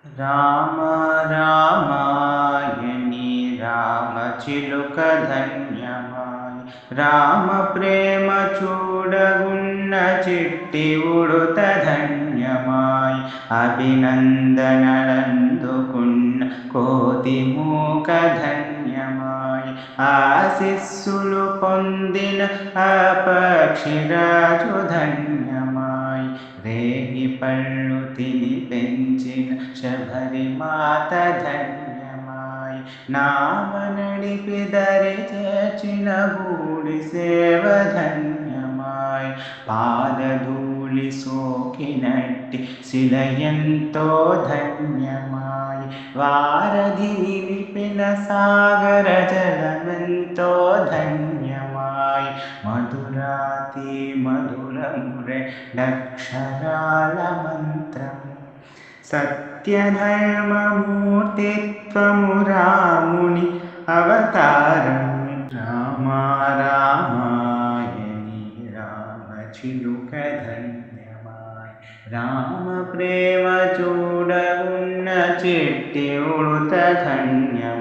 రామ రామాయణి రామచిలుక ధన్యమాయ రామ ప్రేమ చూడగున్న చిట్టి ఉడుత ధన్యమాయ అభినందనలందుకున్న కోతి మూక ధన్యమాయ ఆశిస్సులు పొందిన అపక్షిరాజు ధన్యమాయ రేగి పళ్ళు తిని పెంచిన శబరిమాత ధన్యమాయ నామ నడిపి దరి చేర్చిన గూడి సేవ ధన్యమాయ పాదధూళి సోకినట్టి శిలయంతో ధన్యమాయ వారధి నిలిపిన సాగర జలమెంతో ధన్యమాయ మధురాతి మధురమురే అక్షరాల మంత్రం సత్యధర్మమూర్తిత్వము రాముని అవతారం రామ రామాయణి రామచిలుక ధన్యమాయ రామ ప్రేమ చూడగున్న చిట్టి ఉడుత ధన్యమాయ